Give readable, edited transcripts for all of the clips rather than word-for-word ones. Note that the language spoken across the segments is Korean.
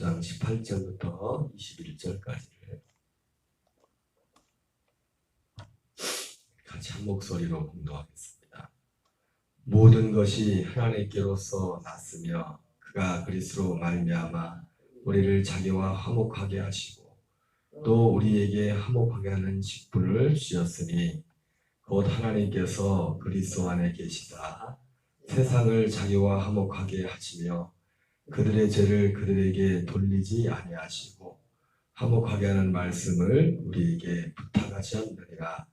5장 18절부터 21절까지를 같이 한 목소리로 공독하겠습니다. 모든 것이 하나님께로서 났으며 그가 그리스도로 말미암아 우리를 자기와 화목하게 하시고 또 우리에게 화목하게 하는 직분을 주셨으니 곧 하나님께서 그리스도 안에 계시다 세상을 자기와 화목하게 하시며 그들의 죄를 그들에게 돌리지 아니하시고 화목하게 하는 말씀을 우리에게 부탁하셨느니라.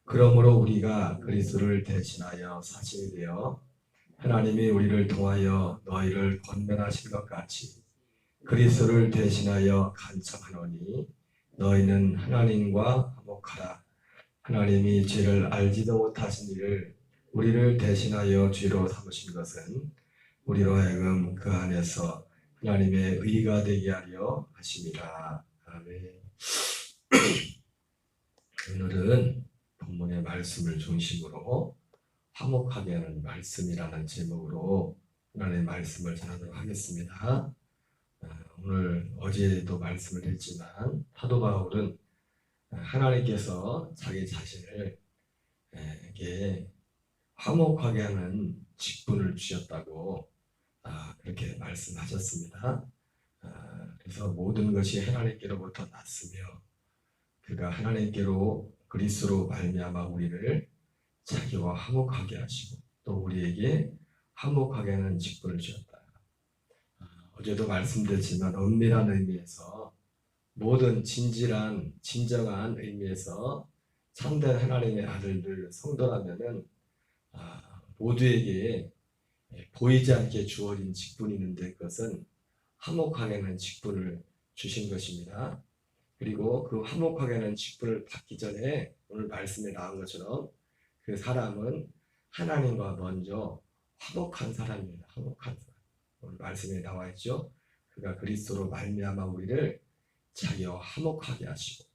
그러므로 우리가 그리스도를 대신하여 사신이 되어 하나님이 우리를 통하여 너희를 권면하신 것 같이 그리스도를 대신하여 간청하노니 너희는 하나님과 화목하라. 하나님이 죄를 알지도 못하신 이를 우리를 대신하여 죄로 삼으신 것은 우리로 하여금 그 안에서 하나님의 의가 되게 하려 하심이라. 아멘. 오늘은 본문의 말씀을 중심으로 화목하게 하는 말씀이라는 제목으로 하나님의 말씀을 전하도록 하겠습니다. 오늘 어제도 말씀을 했지만 사도 바울은 하나님께서 자기 자신을 에게 화목하게 하는 직분을 주셨다고 그렇게 말씀하셨습니다. 그래서 모든 것이 하나님께로부터 났으며 그가 하나님께로 그리스도로 말미암아 우리를 자기와 화목하게 하시고 또 우리에게 화목하게 하는 직분을 주셨다. 어제도 말씀드렸지만 엄밀한 의미에서 모든 진정한 의미에서 참된 하나님의 아들들 성도라면은 모두에게 보이지 않게 주어진 직분이 있는데 그것은 화목하게 하는 직분을 주신 것입니다. 그리고 그 화목하게 하는 직분을 받기 전에 오늘 말씀에 나온 것처럼 그 사람은 하나님과 먼저 화목한 사람입니다. 화목한 사람. 오늘 말씀에 나와 있죠. 그가 그리스도로 말미암아 우리를 자기와 화목하게 하시고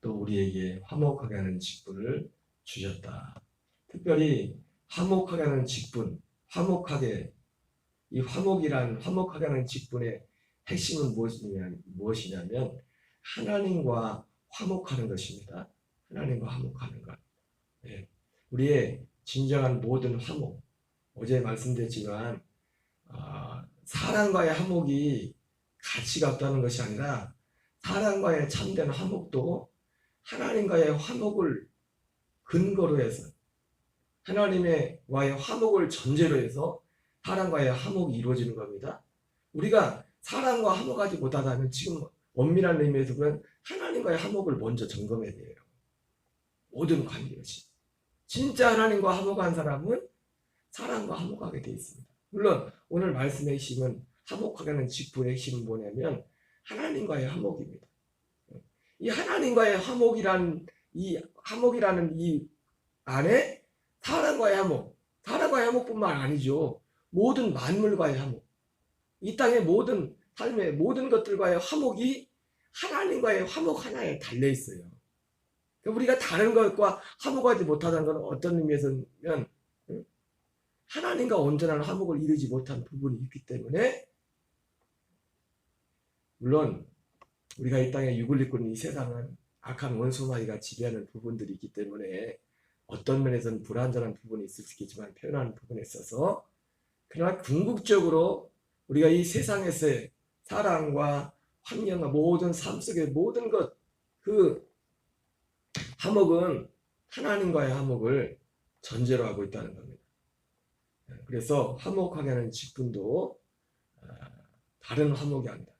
또 우리에게 화목하게 하는 직분을 주셨다. 특별히 화목하게 하는 직분, 이 화목하게 하는 직분의 핵심은 무엇이냐면 하나님과 화목하는 것입니다. 하나님과 화목하는 것. 네. 우리의 진정한 모든 화목, 어제 말씀드렸지만 사람과의 화목이 가치가 없다는 것이 아니라 사람과의 참된 화목도 하나님과의 화목을 근거로 해서 하나님과의 화목을 전제로 해서 사람과의 화목이 이루어지는 겁니다. 우리가 사람과 화목하지 못하다면 지금 엄밀한 의미에서 그런 하나님과의 화목을 먼저 점검해야 돼요. 모든 관계것이. 진짜 하나님과 화목한 사람은 사람과 화목하게 되어 있습니다. 물론 오늘 말씀의 핵심은 화목하게 하는 직분의 핵심은 뭐냐면 하나님과의 화목입니다. 이 하나님과의 화목이라는 이 안에 사람과의 화목뿐만 아니죠. 모든 만물과의 화목, 이 땅의 모든 삶의 모든 것들과의 화목이 하나님과의 화목 하나에 달려 있어요. 우리가 다른 것과 화목하지 못하다는 것은 어떤 의미에서는 하나님과 온전한 화목을 이루지 못한 부분이 있기 때문에 물론 우리가 이 땅에 육을 입고 있는 이 세상은 악한 원수마귀가 지배하는 부분들이 있기 때문에 어떤 면에서는 불완전한 부분이 있을 수 있겠지만 표현하는 부분에 있어서 그러나 궁극적으로 우리가 이 세상에서의 사랑과 환경과 모든 삶 속의 모든 것 그 화목은 하나님과의 화목을 전제로 하고 있다는 겁니다. 그래서 화목하게 하는 직분도 다른 화목이 아니다.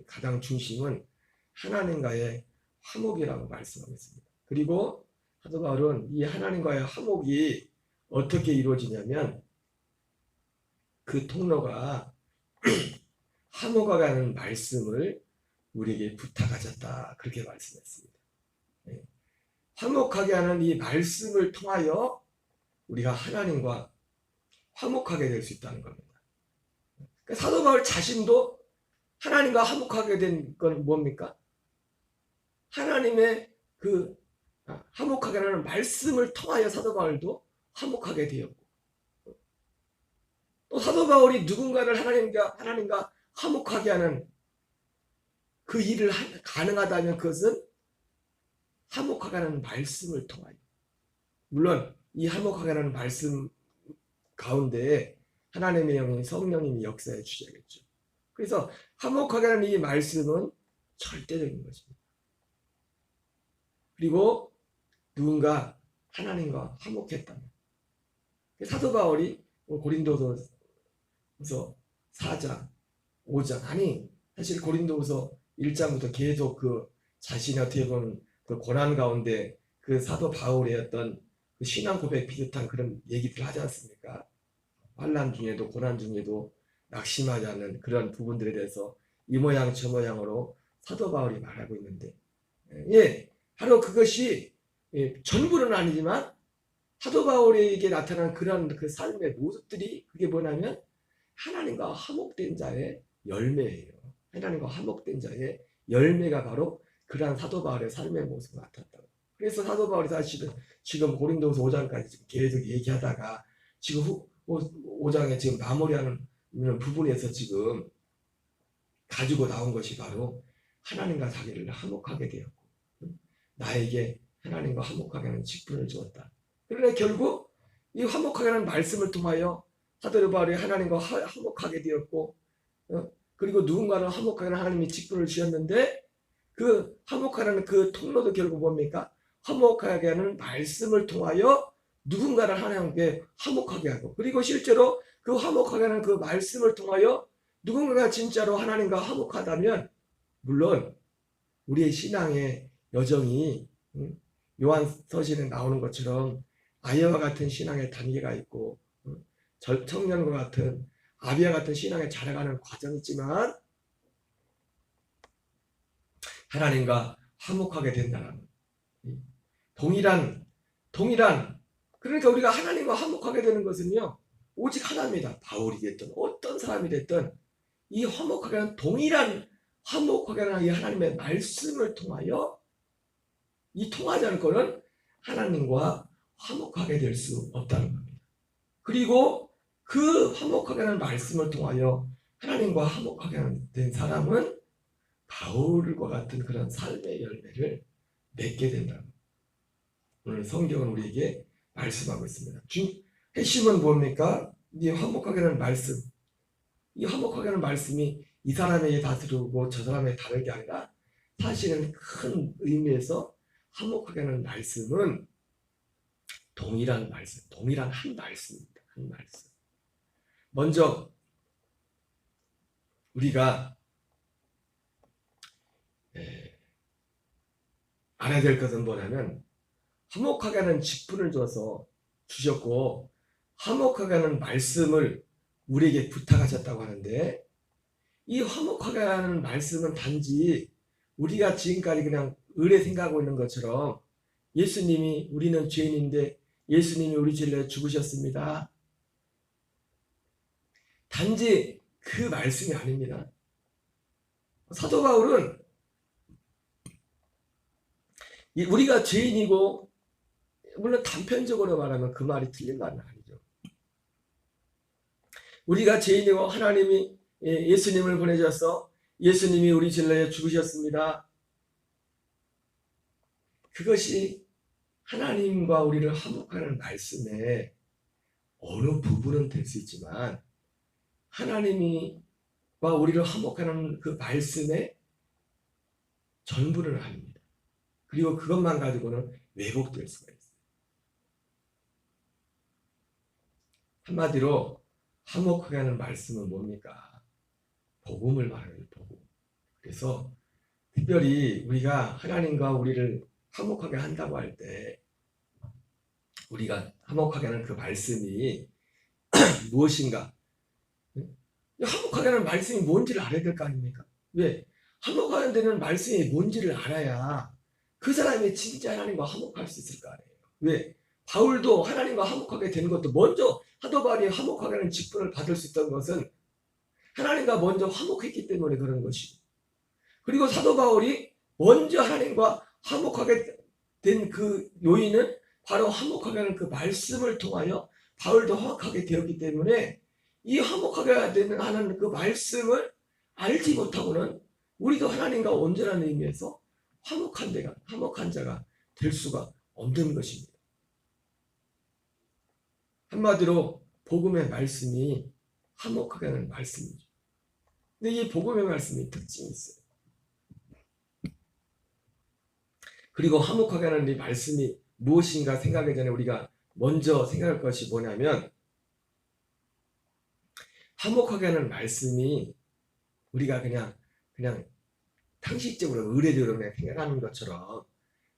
가장 중심은 하나님과의 화목이라고 말씀하겠습니다. 그리고 사도 바울은 이 하나님과의 화목이 어떻게 이루어지냐면 그 통로가 화목하게 하는 말씀을 우리에게 부탁하셨다. 그렇게 말씀했습니다. 화목하게 하는 이 말씀을 통하여 우리가 하나님과 화목하게 될 수 있다는 겁니다. 그러니까 사도 바울 자신도 하나님과 화목하게 된 건 뭡니까? 하나님의 그 화목하게 하는 말씀을 통하여 사도 바울도 화목하게 되었고 또 사도 바울이 누군가를 하나님과 화목하게 하는 그 일을 가능하다면 그것은 화목하게 하는 말씀을 통하여, 물론 이 화목하게 하는 말씀 가운데 하나님의 영이 성령님이 역사해 주셔야겠죠. 그래서 화목하게 하는 이 말씀은 절대적인 것입니다. 그리고 누군가 하나님과 화목했다면, 사도 바울이 고린도서 4장 5장 아니 사실 고린도서 1장부터 계속 그 자신의 어떻게 보면 그 고난 가운데 그 사도 바울의 어떤 그 신앙 고백 비슷한 그런 얘기들 하지 않습니까? 환난 중에도 고난 중에도 낙심하지 않는 그런 부분들에 대해서 이 모양 저 모양으로 사도 바울이 말하고 있는데, 바로 그것이 전부는 아니지만 사도 바울에게 나타난 그런 그 삶의 모습들이 그게 뭐냐면 하나님과 화목된 자의 열매예요. 하나님과 화목된 자의 열매가 바로 그러한 사도 바울의 삶의 모습을 나타났다고. 그래서 사도 바울이 사실은 지금 고린도서 5장까지 지금 계속 얘기하다가 지금 5장에 지금 마무리하는 부분에서 지금 가지고 나온 것이 바로 하나님과 자기를 화목하게 되었고 나에게 하나님과 화목하게 하는 직분을 주었다. 그러나 결국 이 화목하게 하는 말씀을 통하여 사도 바울이 하나님과 화목하게 되었고, 그리고 누군가는 화목하게 하는 하나님이 직분을 주셨는데 그 화목하는 그 통로도 결국 뭡니까? 화목하게 하는 말씀을 통하여 누군가를 하나님께 화목하게 하고, 그리고 실제로 그 화목하게 하는 그 말씀을 통하여 누군가가 진짜로 하나님과 화목하다면 물론 우리의 신앙의 여정이 요한서신에 나오는 것처럼 아이와 같은 신앙의 단계가 있고 청년과 같은 아비와 같은 신앙에 자라가는 과정이 있지만 하나님과 화목하게 된다는 동일한 그러니까 우리가 하나님과 화목하게 되는 것은요 오직 하나입니다. 바울이 됐든 어떤 사람이 됐든 이 화목하게 하는 동일한 화목하게 하는 이 하나님의 말씀을 통하여 이 통하지 않을 거는 하나님과 화목하게 될 수 없다는 겁니다. 그리고 그 화목하게 하는 말씀을 통하여 하나님과 화목하게 된 사람은 바울과 같은 그런 삶의 열매를 맺게 된다. 오늘 성경은 우리에게 말씀하고 있습니다. 핵심은 뭡니까? 이 화목하게 하는 말씀. 이 화목하게 하는 말씀이 이 사람에게 다스르고 저 사람에게 다를 게 아니라 사실은 큰 의미에서 화목하게 하는 말씀은 동일한 말씀, 동일한 한 말씀입니다. 한 말씀. 먼저 우리가 알아야 될 것은 뭐냐면 화목하게 하는 직분을 주셨고 화목하게 하는 말씀을 우리에게 부탁하셨다고 하는데 이 화목하게 하는 말씀은 단지 우리가 지금까지 그냥 의뢰 생각하고 있는 것처럼 예수님이 우리는 죄인인데 예수님이 우리 죄를 위해 죽으셨습니다. 단지 그 말씀이 아닙니다. 사도 바울은 우리가 죄인이고 물론 단편적으로 말하면 그 말이 틀린 말은 아니죠. 우리가 죄인이고 하나님이 예수님을 보내셔서 예수님이 우리 죄를 위해 죽으셨습니다. 그것이 하나님과 우리를 화목하는 말씀의 어느 부분은 될 수 있지만 하나님과 우리를 화목하는 그 말씀의 전부는 아닙니다. 그리고 그것만 가지고는 왜곡될 수가 있어요. 한마디로 화목하게 하는 말씀은 뭡니까? 복음을 말하는 복음. 그래서 특별히 우리가 하나님과 우리를 화목하게 한다고 할 때 우리가 화목하게 하는 그 말씀이 무엇인가? 화목하게 하는 말씀이 뭔지를 알아야 될 거 아닙니까? 왜? 화목하는 데는 말씀이 뭔지를 알아야 그 사람이 진짜 하나님과 화목할 수 있을 거 아니에요. 왜? 바울도 하나님과 화목하게 되는 것도 먼저 사도 바울이 화목하게 하는 직분을 받을 수 있던 것은 하나님과 먼저 화목했기 때문에 그런 것이고, 그리고 사도 바울이 먼저 하나님과 화목하게 된 그 요인은 바로 화목하게 하는 그 말씀을 통하여 바울도 화목하게 되었기 때문에 이 화목하게 하는 그 말씀을 알지 못하고는 우리도 하나님과 온전한 의미에서 화목한 자가 될 수가 없는 것입니다. 한마디로 복음의 말씀이 화목하게 하는 말씀이죠. 근데 이 복음의 말씀이 특징이 있어요. 그리고 화목하게 하는 이 말씀이 무엇인가 생각하기 전에 우리가 먼저 생각할 것이 뭐냐면, 화목하게 하는 말씀이 우리가 그냥 상식적으로 의례적으로 그냥 생각하는 것처럼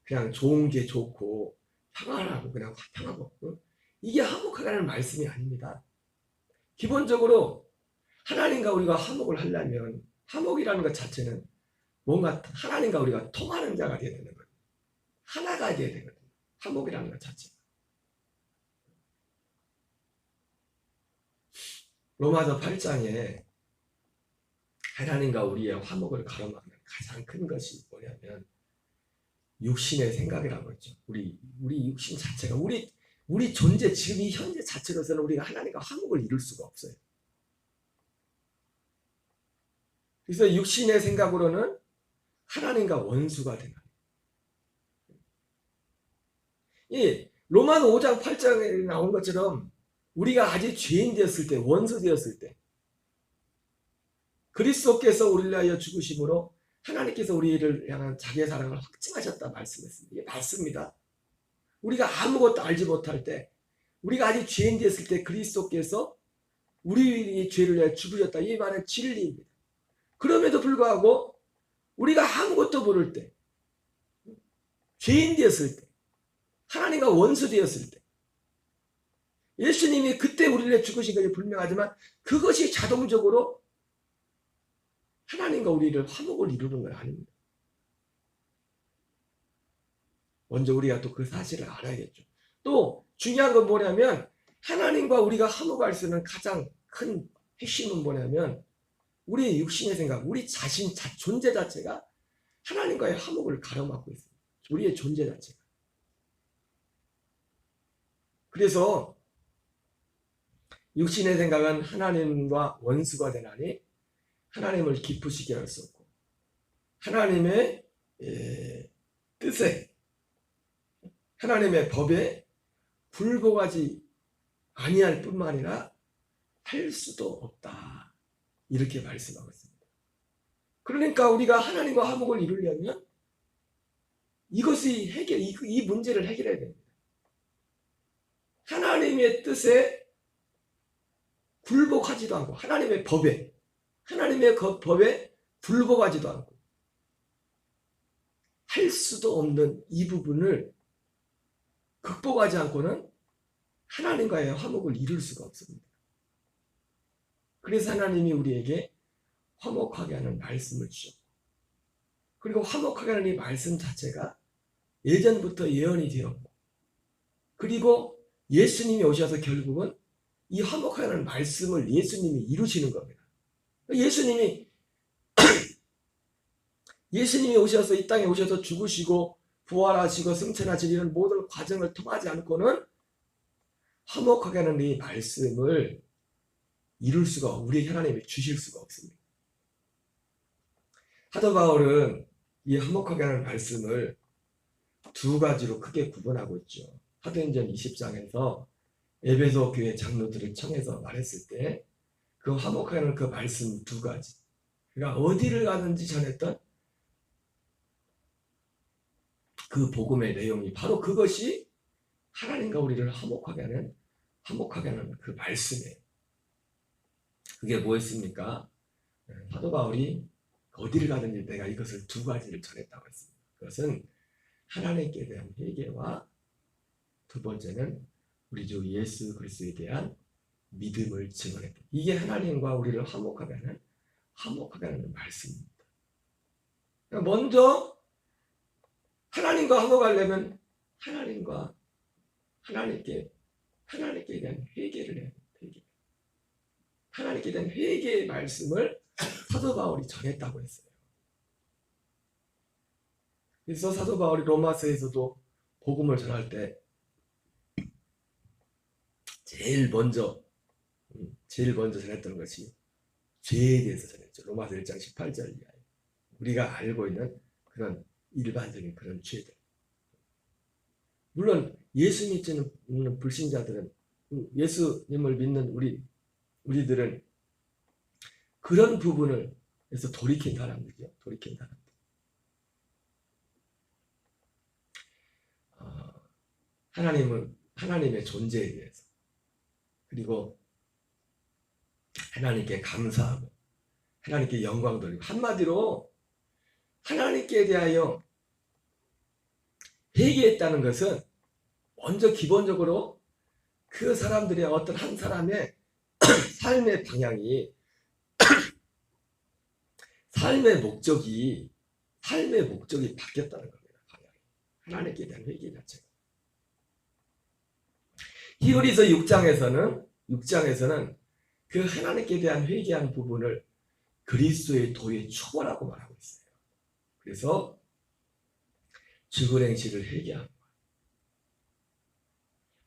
그냥 좋은 게 좋고 평안하고 그냥 화평하고, 이게 화목하게 하는 말씀이 아닙니다. 기본적으로 하나님과 우리가 화목을 하려면, 화목이라는 것 자체는 뭔가 하나님과 우리가 통하는 자가 되어야 되는 거예요. 하나가 되어야 되거든요. 화목이라는 것 자체가. 로마서 8장에 하나님과 우리의 화목을 가로막는 가장 큰 것이 뭐냐면 육신의 생각이라고 했죠. 우리 육신 자체가, 우리 존재, 지금 이 현재 자체로서는 우리가 하나님과 화목을 이룰 수가 없어요. 그래서 육신의 생각으로는 하나님과 원수가 되는, 이 로마서 5장 8장에 나온 것처럼 우리가 아직 죄인 되었을 때, 원수 되었을 때 그리스도께서 우리를 위하여 죽으심으로 하나님께서 우리를 향한 자기의 사랑을 확증하셨다 말씀했습니다. 이게 맞습니다. 우리가 아무것도 알지 못할 때, 우리가 아직 죄인 되었을 때 그리스도께서 우리의 죄를 위하여 죽으셨다, 이 말은 진리입니다. 그럼에도 불구하고 우리가 아무것도 모를 때, 죄인 되었을 때, 하나님과 원수 되었을 때, 예수님이 그때 우리를 위해 죽으신 것이 분명하지만 그것이 자동적으로 하나님과 우리를 화목을 이루는 건 아닙니다. 먼저 우리가 또 그 사실을 알아야겠죠. 또 중요한 건 뭐냐면, 하나님과 우리가 화목할 수 있는 가장 큰 핵심은 뭐냐면, 우리의 육신의 생각, 우리 자신, 존재 자체가 하나님과의 화목을 가로막고 있습니다. 우리의 존재 자체가. 그래서 육신의 생각은 하나님과 원수가 되나니 하나님을 기쁘시게 할 수 없고, 하나님의 뜻에, 하나님의 법에 굴복하지 아니할 뿐만 아니라 할 수도 없다, 이렇게 말씀하고 있습니다. 그러니까 우리가 하나님과 화목을 이루려면 이것이 이 문제를 해결해야 됩니다. 하나님의 뜻에 굴복하지도 않고, 하나님의 법에 굴복하지도 않고 할 수도 없는 이 부분을 극복하지 않고는 하나님과의 화목을 이룰 수가 없습니다. 그래서 하나님이 우리에게 화목하게 하는 말씀을 주셨고, 그리고 화목하게 하는 이 말씀 자체가 예전부터 예언이 되었고, 그리고 예수님이 오셔서 결국은 이 화목하게 하는 말씀을 예수님이 이루시는 겁니다. 예수님이 오셔서 이 땅에 오셔서 죽으시고 부활하시고 승천하신 이런 모든 과정을 통하지 않고는 화목하게 하는 이 말씀을 이룰 수가, 우리 하나님이 주실 수가 없습니다. 사도 바울은 이 화목하게 하는 말씀을 두 가지로 크게 구분하고 있죠. 사도행전 20장에서 에베소 교회 장로들을 청해서 말했을 때 그 화목하게 하는 그 말씀 두 가지, 그러니까 어디를 가든지 전했던 그 복음의 내용이 바로 그것이 하나님과 우리를 화목하게 하는 그 말씀이에요. 그게 뭐였습니까? 사도 바울이 어디를 가든지 내가 이것을 두 가지를 전했다고 했습니다. 그것은 하나님께 대한 회개와 두 번째는 우리 주 예수 그리스도에 대한 믿음을 증언했다. 이게 하나님과 우리를 화목하게 하는 말씀입니다. 먼저 하나님과 화목하려면 하나님께 대한 회개를 해야 돼요. 하나님께 대한 회개의 말씀을 사도 바울이 전했다고 했어요. 그래서 사도 바울이 로마서에서도 복음을 전할 때 제일 먼저 전했던 것이 죄에 대해서 전했죠. 로마서 1장 18절 이하에. 우리가 알고 있는 그런 일반적인 그런 죄들. 물론 예수 믿지 않는 불신자들은, 예수님을 믿는 우리들은 그런 부분을 해서 돌이킨 사람들이죠. 돌이킨 사람들. 하나님의 존재에 대해서, 그리고 하나님께 감사하고 하나님께 영광 돌리고, 한마디로 하나님께 대하여 회개했다는 것은 먼저 기본적으로 그 사람들의 어떤 한 사람의 삶의 방향이, 삶의 목적이 바뀌었다는 겁니다. 방향이. 하나님께 대한 회개 자체가. 히브리서 6장에서는 그 하나님께 대한 회개한 부분을 그리스도의 도의 초월하고 말하고 있어요. 그래서 죽을 행실을 회개하고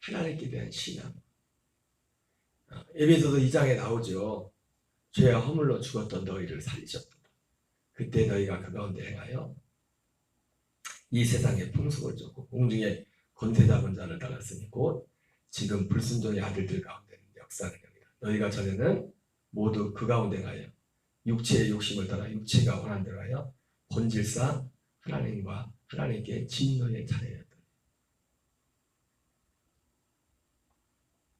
하나님께 대한 신앙. 에베소서 2장에 나오죠. 죄와 허물로 죽었던 너희를 살리셨다. 그때 너희가 그 가운데 행하여 이 세상의 풍속을 쫓고 공중에 권세 잡은 자를 따랐으니 곧 지금 불순종의 아들들 가운데는 역사하는 겁니다. 너희가 전에는 모두 그 가운데 가여 육체의 욕심을 따라 육체가 원한 대로 하여 본질상 하나님과 하나님께 진노의 자녀였다.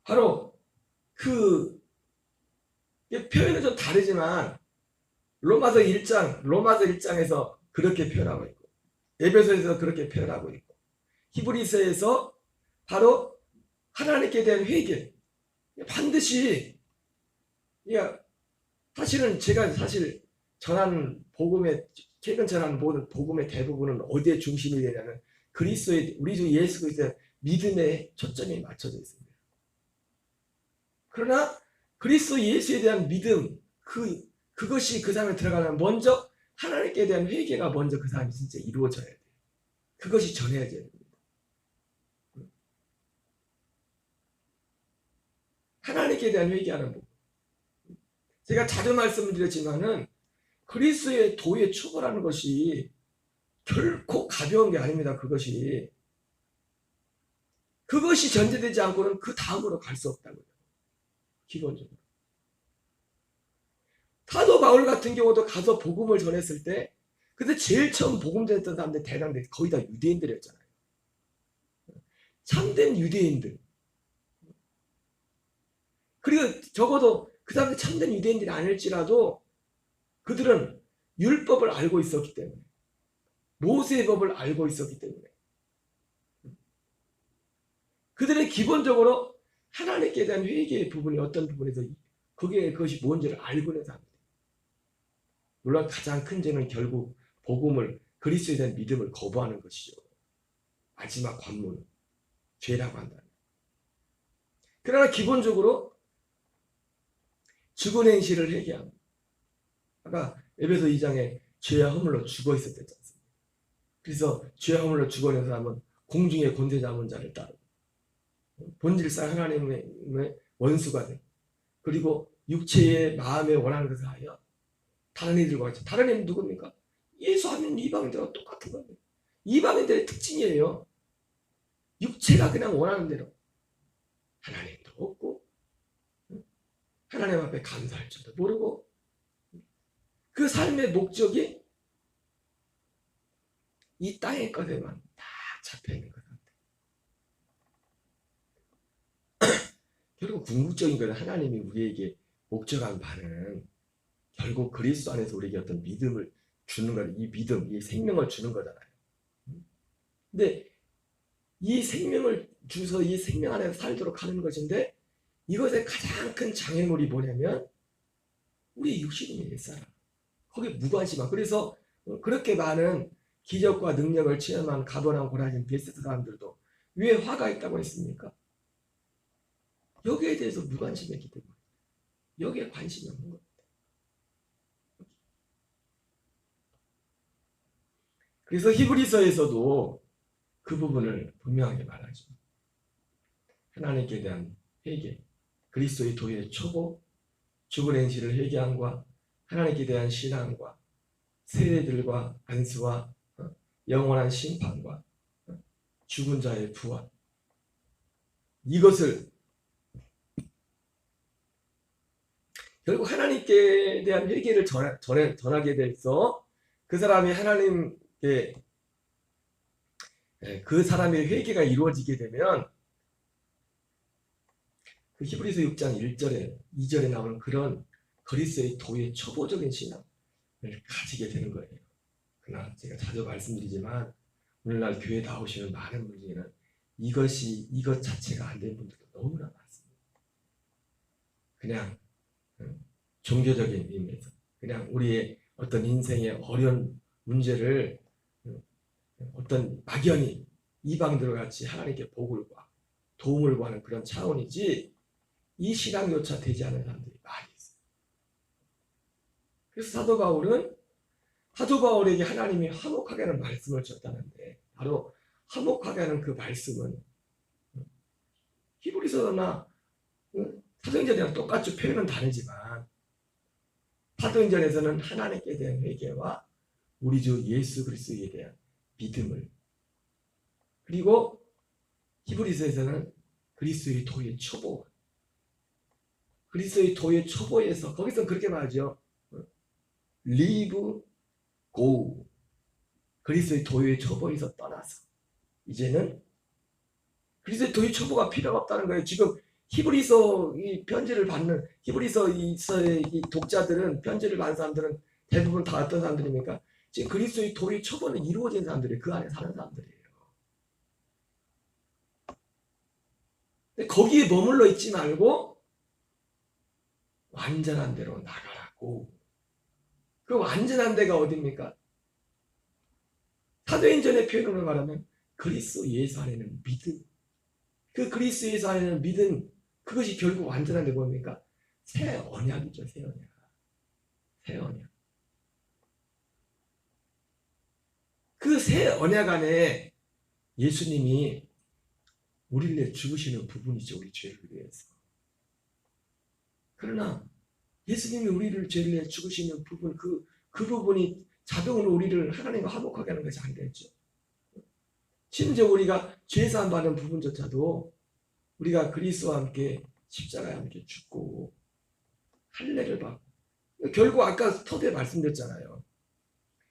바로 그 표현은 좀 다르지만 로마서 1장에서 그렇게 표현하고 있고, 에베소에서 그렇게 표현하고 있고, 히브리서에서 바로 하나님께 대한 회개, 반드시, 사실은 제가 최근 전하는 모든 복음의 대부분은 어디에 중심이 되냐면 우리 주 예수 그리스도의 믿음에 초점이 맞춰져 있습니다. 그러나 그리스도 예수에 대한 믿음, 그것이 그 사람에 들어가면 먼저 하나님께 대한 회개가 먼저 그 사람이 진짜 이루어져야 돼요. 그것이 전해져야 됩니다. 하나님께 대한 회개하는 부분. 제가 자주 말씀드렸지만은 그리스도의 도에 초월하는 것이 결코 가벼운 게 아닙니다. 그것이 전제되지 않고는 그 다음으로 갈 수 없다고요. 기본적으로. 사도 바울 같은 경우도 가서 복음을 전했을 때, 근데 제일 처음 복음 전했던 사람들 대단히 거의 다 유대인들이었잖아요. 참된 유대인들. 그리고 적어도 그 사람들 참된 유대인들이 아닐지라도 그들은 율법을 알고 있었기 때문에, 모세의 법을 알고 있었기 때문에, 그들은 기본적으로 하나님께 대한 회개의 부분이 어떤 부분에서 그것이 뭔지를 알고 있는 사람들. 물론 가장 큰 죄는 결국 그리스도에 대한 믿음을 거부하는 것이죠. 마지막 관문은 죄라고 한다. 그러나 기본적으로 죽은 행실을 회개합니다. 아까 에베소 2장에 죄와 허물로 죽어 있었댔지 않습니까? 그래서 죄와 허물로 죽어 있는 사람은 공중에 권세 잡은 자를 따르고 본질상 하나님의 원수가 되고, 그리고 육체의 마음에 원하는 것을 하여 다른 이들과 같이, 다른 이는 누굽니까? 예수 안 믿는 이방인들과 똑같은 겁니다. 이방인들의 특징이에요. 육체가 그냥 원하는 대로, 하나님도 없고 하나님 앞에 감사할 줄도 모르고, 그 삶의 목적이 이 땅의 것에만 다 잡혀있는 것 같아요. 결국 궁극적인 것은 하나님이 우리에게 목적한 바는 결국 그리스도 안에서 우리에게 어떤 믿음을 주는 것, 이 생명을 주는 거잖아요. 근데 이 생명을 주서 이 생명 안에서 살도록 하는 것인데, 이것의 가장 큰 장애물이 뭐냐면 우리 육신이 옛사람, 거기에 무관심한. 그래서 그렇게 많은 기적과 능력을 체험한 가버나움, 고라진, 베세다 사람들도 왜 화가 있다고 했습니까? 여기에 대해서 무관심했기 때문에, 여기에 관심이 없는 겁니다. 그래서 히브리서에서도 그 부분을 분명하게 말하죠. 하나님께 대한 회개, 그리스도의 도의 초보, 죽은 행실을 회개함과 하나님께 대한 신앙과 세대들과 안수와 영원한 심판과 죽은 자의 부활, 이것을 결국 하나님께 대한 회개를 전하게 돼서 그 사람이 하나님께 그 사람의 회개가 이루어지게 되면 그 히브리서 6장 1절에 2절에 나오는 그런 그리스도의 도의 초보적인 신앙을 가지게 되는 거예요. 그러나 제가 자주 말씀드리지만 오늘날 교회에 나오시는 많은 분 중에는 이것 자체가 안 된 분들도 너무나 많습니다. 그냥 종교적인 의미에서 그냥 우리의 어떤 인생의 어려운 문제를 어떤 막연히 이방들과 같이 하나님께 복을 구하고 도움을 구하는 그런 차원이지 이 신앙조차 되지 않은 사람들이 많이 있어요. 그래서 사도 바울에게 하나님이 화목하게 하는 말씀을 줬다는데 바로 화목하게 하는 그 말씀은 히브리서나 사도행전이랑 똑같이 표현은 다르지만 사도행전에서는 하나님께 대한 회개와 우리 주 예수 그리스도에 대한 믿음을, 그리고 히브리서에서는 그리스도의 도의 초보, 그리스도의 도의 초보에서 거기서 그렇게 말하죠. live, go. 그리스도의 도의 초보에서 떠나서 이제는 그리스도의 도의 초보가 필요가 없다는 거예요. 지금 히브리서 이 편지를 받는 히브리서의 이 독자들은, 편지를 받는 사람들은 대부분 다 어떤 사람들입니까? 지금 그리스도의 도의 초보는 이루어진 사람들이 그 안에 사는 사람들이에요. 근데 거기에 머물러 있지 말고 완전한 데로 나가라고. 그 완전한 데가 어디입니까? 사도행전의 표현으로 말하면 그리스도 예수 안에는 믿음. 그 그리스도 예수 안에는 믿음, 그것이 결국 완전한 데 뭡니까? 새 언약이죠. 새 언약. 새 언약. 그 새 언약 안에 예수님이 우리를 위해 죽으시는 부분이죠. 우리 죄를 위해서. 그러나 예수님이 우리를 죄를 위해 죽으시는 부분, 그 부분이 자동으로 우리를 하나님과 화목하게 하는 것이 아니겠죠. 심지어 우리가 죄사함 받는 부분조차도 우리가 그리스도와 함께 십자가에 함께 죽고 할례를 받고, 결국 아까 서두에 말씀드렸잖아요.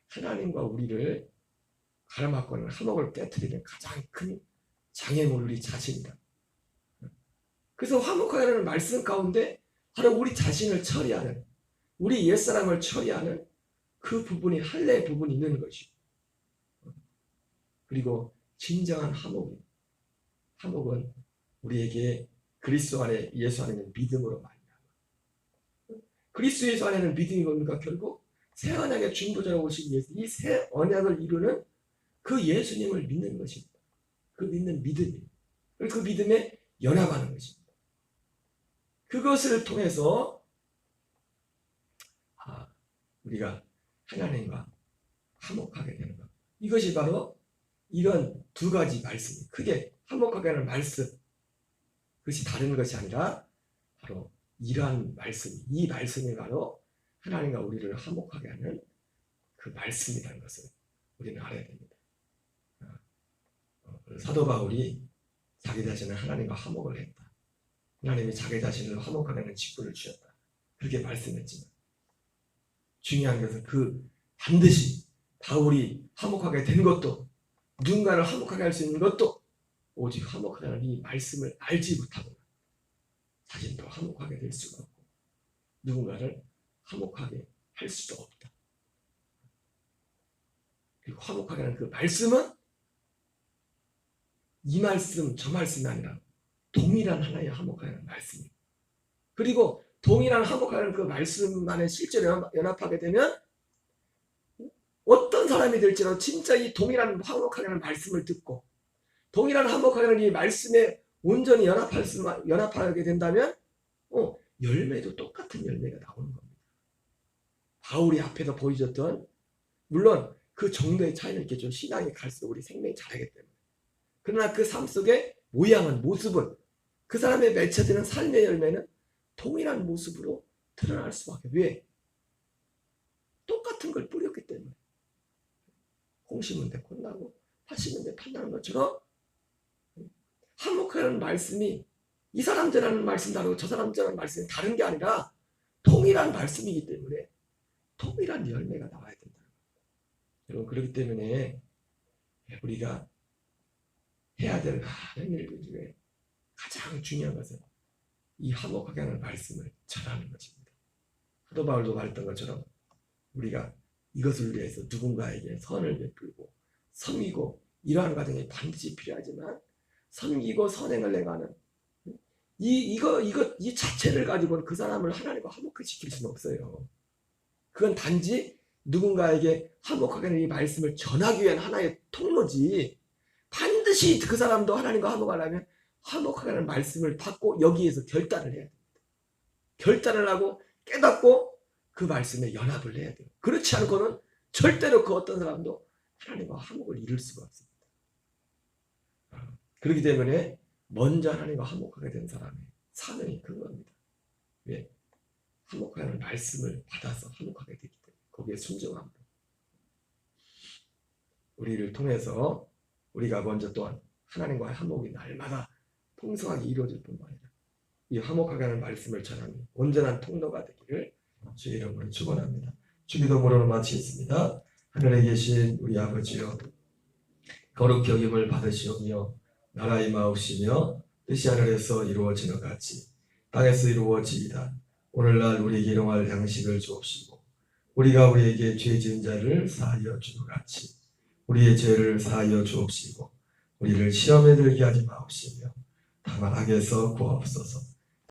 하나님과 우리를 가라막고는 화목을 깨트리는 가장 큰 장애물 우리 자신이다. 그래서 화목하라는 말씀 가운데 바로 우리 자신을 처리하는, 우리 옛사람을 처리하는 그 부분이 할례 부분이 있는 것이고, 그리고 진정한 화목은 우리에게 그리스도 안에, 예수 안에는 믿음으로 말미암아. 그리스도 예수 안에는 믿음이 뭡니까? 결국 새 언약의 중보자로 오신 예수, 이 새 언약을 이루는 그 예수님을 믿는 것입니다. 그 믿는 믿음이, 그 믿음에 연합하는 것입니다. 그것을 통해서 우리가 하나님과 화목하게 되는 것. 이것이 바로 이런 두 가지 말씀이, 크게 화목하게 하는 말씀, 그것이 다른 것이 아니라 바로 이러한 말씀, 이 말씀이 바로 하나님과 우리를 화목하게 하는 그 말씀이라는 것을 우리는 알아야 됩니다. 사도 바울이 자기 자신을 하나님과 화목을 했다. 하나님이 자기 자신을 화목하게 하는 직분을 주셨다. 그렇게 말씀했지만 중요한 것은 반드시 바울이 화목하게 된 것도, 누군가를 화목하게 할 수 있는 것도 오직 화목하게 하는 이 말씀을 알지 못하고 자신도 화목하게 될 수가 없고 누군가를 화목하게 할 수도 없다. 그리고 화목하게 하는 그 말씀은 이 말씀 저 말씀이 아니라 동일한 하나의 화목하게 하는 말씀입니다. 그리고 동일한 화목하게 하는 그 말씀 안에 실제로 연합하게 되면 어떤 사람이 될지라도 진짜 이 동일한 화목하게 하는 말씀을 듣고 동일한 화목하게 하는 이 말씀에 온전히 연합하게 된다면 열매도 똑같은 열매가 나오는 겁니다. 바울이 앞에서 보여줬던, 물론 그 정도의 차이는 있겠죠. 신앙이 갈수록 우리 생명이 자라기 때문에. 그러나 그 삶 속의 모양은, 모습은, 그 사람의 맺혀지는 삶의 열매는 동일한 모습으로 드러날 수밖에. 왜? 똑같은 걸 뿌렸기 때문에. 콩 심은 데 콩 나고 팥 심은 데 팥 나는 것처럼 화목하는 말씀이 이 사람 전하는 말씀 다르고 저 사람 전하는 말씀이 다른 게 아니라 통일한 말씀이기 때문에 통일한 열매가 나와야 된다. 여러분, 그렇기 때문에 우리가 해야 될 많은 일들 중에 가장 중요한 것은 이 화목하게 하는 말씀을 전하는 것입니다. 사도 바울도 말했던 것처럼 우리가 이것을 위해서 누군가에게 선을 베풀고 섬기고 이러한 과정이 반드시 필요하지만 섬기고 선행을 내가는 이 자체를 가지고는 그 사람을 하나님과 화목시킬 수는 없어요. 그건 단지 누군가에게 화목하게 하는 이 말씀을 전하기 위한 하나의 통로지, 반드시 그 사람도 하나님과 화목하려면 화목하게 하는 말씀을 받고 여기에서 결단을 해야 됩니다. 결단을 하고 깨닫고 그 말씀에 연합을 해야 돼요. 그렇지 않고는 절대로 그 어떤 사람도 하나님과 화목을 이룰 수가 없습니다. 그렇기 때문에 먼저 하나님과 화목하게 된 사람의 사명이 그겁니다. 왜? 화목하게 하는 말씀을 받아서 화목하게 되기 때문에 거기에 순종함으로 우리를 통해서 우리가 먼저 또한 하나님과의 화목이 날마다 풍성하게 이루어질 뿐만 아니라 이 화목하게 하는 말씀을 전하는 온전한 통로가 되기를 주의 이름으로 축원합니다. 주기도문으로 마치겠습니다. 하늘에 계신 우리 아버지여, 거룩히 여김을 받으시오며 나라 임하옵시며 뜻이 하늘에서 이루어지는 같이 땅에서 이루어지이다. 오늘날 우리에게 일용할 양식을 주옵시고 우리가 우리에게 죄 지은 자를 사하여 주는 같이 우리의 죄를 사하여 주옵시고 우리를 시험에 들게 하지 마옵시며 다만 악에서 구하옵소서.